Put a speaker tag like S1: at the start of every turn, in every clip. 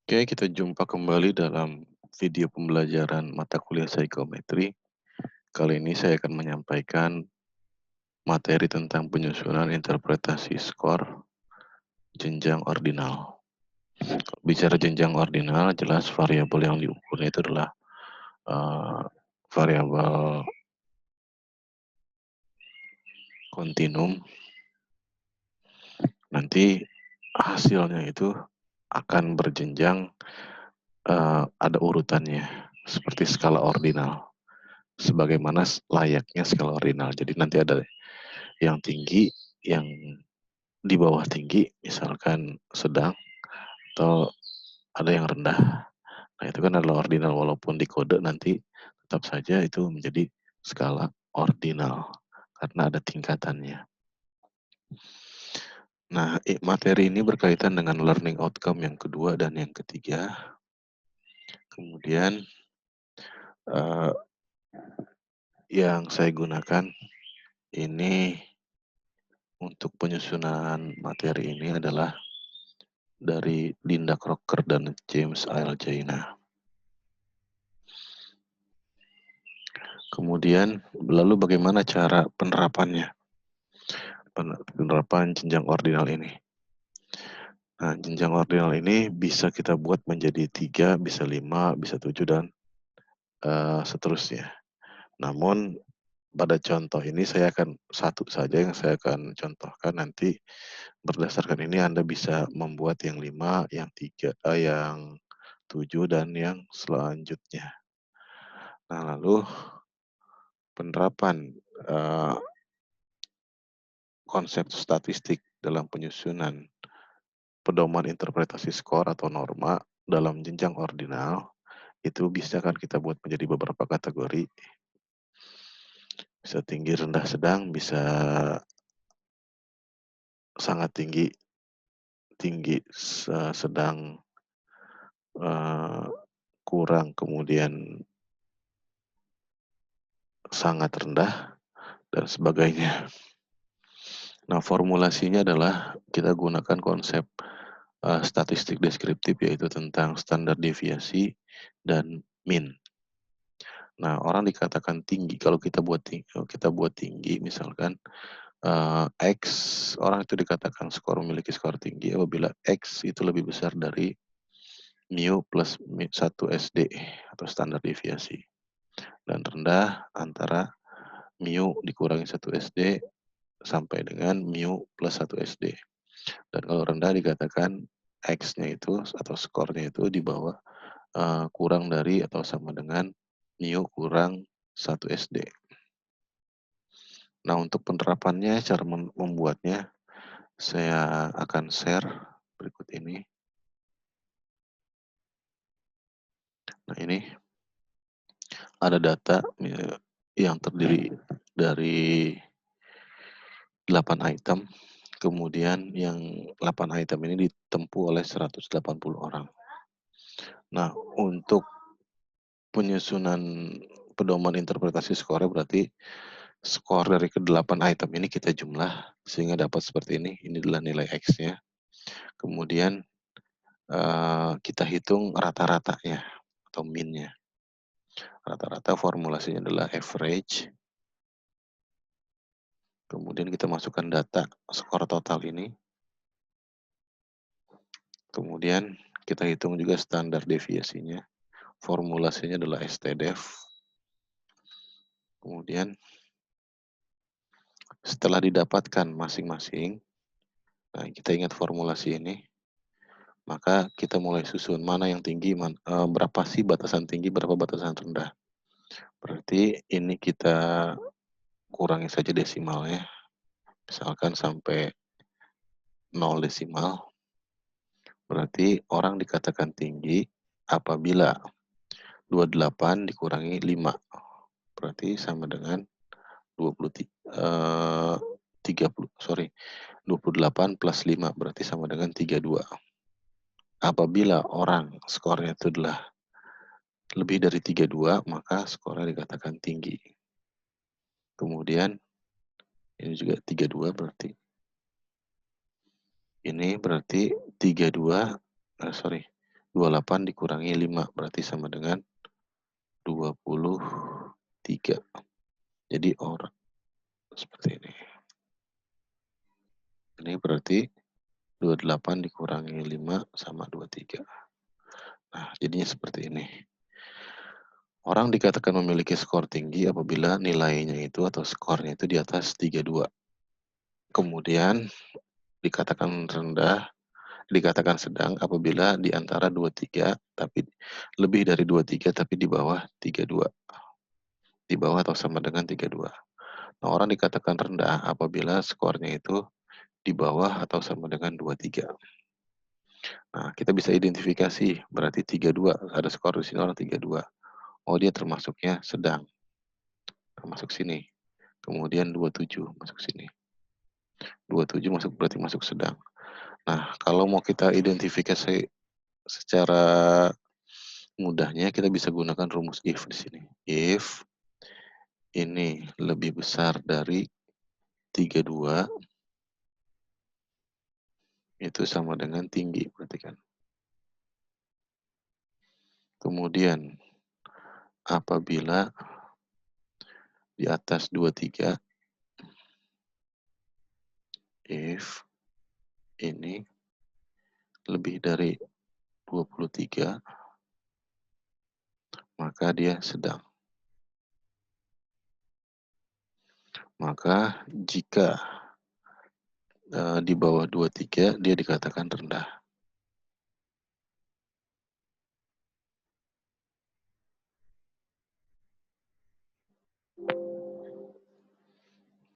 S1: Oke, kita jumpa kembali dalam video pembelajaran mata kuliah psikometri. Kali ini saya akan menyampaikan materi tentang penyusunan interpretasi skor jenjang ordinal. Bicara jenjang ordinal, jelas variabel yang diukurnya itu adalah eh, variabel kontinum. Nanti hasilnya itu akan berjenjang, ada urutannya, seperti skala ordinal. Sebagaimana layaknya skala ordinal. Jadi nanti ada yang tinggi, yang di bawah tinggi, misalkan sedang, atau ada yang rendah. Nah, itu kan adalah ordinal, walaupun di kode nanti tetap saja itu menjadi skala ordinal, karena ada tingkatannya. Nah, materi ini berkaitan dengan learning outcome yang kedua dan yang ketiga. Kemudian, eh, yang saya gunakan ini untuk penyusunan materi ini adalah dari Linda Crocker dan James L. Jaina. Kemudian, lalu bagaimana cara penerapannya? Penerapan jenjang ordinal ini. Nah, jenjang ordinal ini bisa kita buat menjadi 3, bisa 5, bisa 7, dan seterusnya. Namun, pada contoh ini saya akan satu saja yang saya akan contohkan. Nanti berdasarkan ini Anda bisa membuat yang 5, yang 3, yang 7, dan yang selanjutnya. Nah, lalu penerapan konsep statistik dalam penyusunan pedoman interpretasi skor atau norma dalam jenjang ordinal itu bisa kan kita buat menjadi beberapa kategori. Bisa tinggi, rendah, sedang, bisa sangat tinggi, tinggi, sedang, kurang, kemudian sangat rendah, dan sebagainya. Nah, formulasinya adalah kita gunakan konsep statistik deskriptif, yaitu tentang standar deviasi dan mean. Nah, orang dikatakan tinggi kalau kita buat tinggi, misalkan X, orang itu dikatakan memiliki skor tinggi apabila X itu lebih besar dari mu plus 1 SD atau standar deviasi. Dan rendah antara mu dikurangi 1 SD sampai dengan mu plus 1 SD. Dan kalau rendah dikatakan X-nya itu atau skornya itu di bawah, kurang dari atau sama dengan mu kurang 1 SD. Nah, untuk penerapannya, cara membuatnya, saya akan share berikut ini. Nah, ini ada data yang terdiri dari 8 item, kemudian yang 8 item ini ditempuh oleh 180 orang. Nah, untuk penyusunan pedoman interpretasi skornya berarti skor dari ke-8 item ini kita jumlah sehingga dapat seperti ini. Ini adalah nilai X-nya. Kemudian kita hitung rata-ratanya atau mean-nya. Rata-rata formulasinya adalah average. Kemudian kita masukkan data skor total ini. Kemudian kita hitung juga standar deviasinya. Formulasinya adalah STDEV. Kemudian setelah didapatkan masing-masing, nah kita ingat formulasi ini, maka kita mulai susun mana yang tinggi, berapa sih batasan tinggi, berapa batasan rendah. Berarti ini kita kurangi saja desimalnya, misalkan sampai 0 desimal. Berarti orang dikatakan tinggi apabila 28 dikurangi 5. Berarti sama dengan 28 plus 5 berarti sama dengan 32. Apabila orang skornya itu adalah lebih dari 32, maka skornya dikatakan tinggi. Kemudian ini juga 32 berarti. Ini berarti 32, 28 dikurangi 5 berarti sama dengan 23. Jadi seperti ini. Ini berarti 28 dikurangi 5 sama 23. Nah, jadinya seperti ini. Orang dikatakan memiliki skor tinggi apabila nilainya itu atau skornya itu di atas 32. Kemudian dikatakan sedang apabila di antara 23 tapi lebih dari 23 tapi di bawah 32. Di bawah atau sama dengan 32. Nah, orang dikatakan rendah apabila skornya itu di bawah atau sama dengan 23. Nah, kita bisa identifikasi berarti 32, ada skor di sini orang 32. Oh, dia termasuknya sedang. Masuk sini. Kemudian 27 masuk sini. 27 berarti masuk sedang. Nah, kalau mau kita identifikasi secara mudahnya kita bisa gunakan rumus if di sini. If ini lebih besar dari 32 itu sama dengan tinggi berarti kan. Kemudian apabila di atas 23 if ini lebih dari 23 maka dia sedang. Maka jika di bawah 23 dia dikatakan rendah.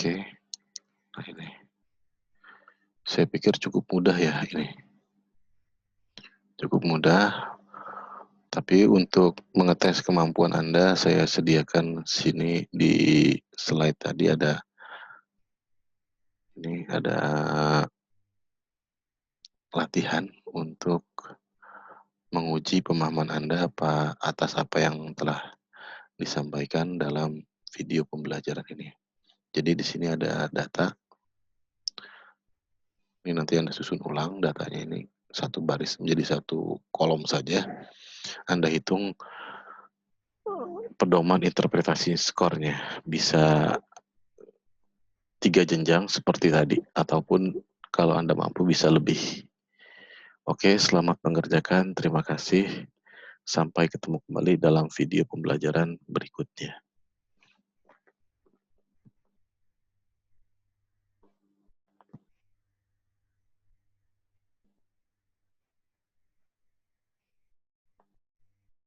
S1: Oke. Nah, ini. Saya pikir cukup mudah ya ini. Cukup mudah. Tapi untuk mengetes kemampuan Anda, saya sediakan sini di slide tadi ada latihan untuk menguji pemahaman Anda atas apa yang telah disampaikan dalam video pembelajaran ini. Jadi di sini ada data. Ini nanti Anda susun ulang datanya ini satu baris menjadi satu kolom saja. Anda hitung pedoman interpretasi skornya. Bisa 3 jenjang seperti tadi, ataupun kalau Anda mampu bisa lebih. Oke, selamat mengerjakan. Terima kasih. Sampai ketemu kembali dalam video pembelajaran berikutnya.